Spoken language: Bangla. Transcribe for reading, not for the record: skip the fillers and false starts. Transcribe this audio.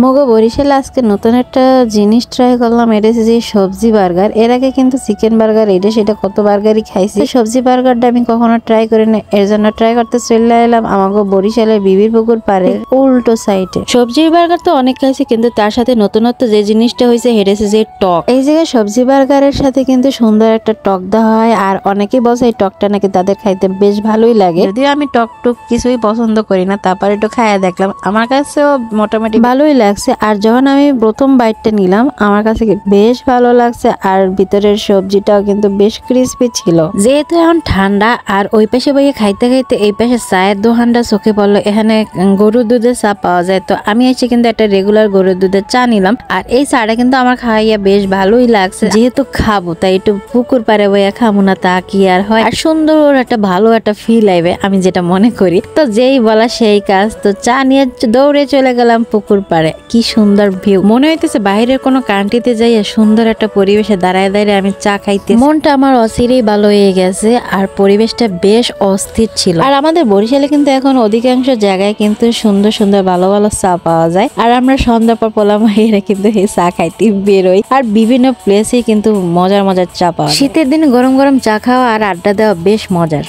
মগো বরিশালে আজকে নতুন একটা জিনিস ট্রাই করলাম। এটা হচ্ছে যে সবজি বার্গার। এর আগে কিন্তু চিকেন বার্গার এটা সেটা কত বার্গারই খাইছি, সবজি বার্গারটা আমি কখনো ট্রাই করি না। এর জন্য ট্রাই করতে চলে এলাম আমাকে বরিশালের বিবির পুকুর পারে উল্টো সাইডে। সবজির বার্গার তো অনেক খাইছি, কিন্তু তার সাথে নতুনত্ব যে জিনিসটা হয়েছে হেরেছে যে টক। এই জায়গায় সবজি বার্গারের সাথে কিন্তু সুন্দর একটা টক দেওয়া হয়, আর অনেকেই বলছে এই টকটা নাকি তাদের খাইতে বেশ ভালোই লাগে। যদিও আমি টক টক কিছুই পছন্দ করি না, তারপরে একটু খাইয়া দেখলাম, আমার কাছেও মোটামুটি ভালোই লাগছে। আর যখন আমি প্রথম বাইটটা নিলাম আমার কাছে বেশ ভালো লাগছে, আর ভিতরের সবজিটাও কিন্তু বেশ ক্রিস্পি ছিল। যেহেতু এখন ঠান্ডা আর ওই পাশে বইয়ে খাইতে খাইতে এই পাশে চায়ের দোকানটা চোখে পড়লো। এখানে গরুর দুধের চা পাওয়া যায়, তো আমি এসে কিন্তু একটা রেগুলার গরুর দুধের চা নিলাম। আর এই চাটা কিন্তু আমার খাইয়া বেশ ভালোই লাগছে। যেহেতু খাবো তাই একটু পুকুর পাড়ে বইয়া খাবো না তা কি আর হয়। আর সুন্দর একটা ভালো একটা ফিল আইবে আমি যেটা মনে করি। তো যেই বলা সেই কাজ, তো চা নিয়ে দৌড়ে চলে গেলাম পুকুর পাড়ে। কি সুন্দর ভিউ, মনে হইতেছে বাইরের কোনো কান্ট্রিতে যাইয়া সুন্দর একটা পরিবেশে দাঁড়ায় দাঁড়িয়ে আমি চা খাইতে। মনটা আমার অস্থিরই ভালো হয়ে গেছে, আর পরিবেশটা বেশ অস্থির ছিল। আর আমাদের বরিশালে কিন্তু এখন অধিকাংশ জায়গায় কিন্তু সুন্দর সুন্দর ভালো ভালো চা পাওয়া যায়। আর আমরা সন্ধ্যা পর পোলা মাইয়েরা কিন্তু এই চা খাইতে বেরোই, আর বিভিন্ন প্লেসে কিন্তু মজার মজার চা পাওয়া যায়। শীতের দিনে গরম গরম চা খাওয়া আর আড্ডা দেওয়া বেশ মজার।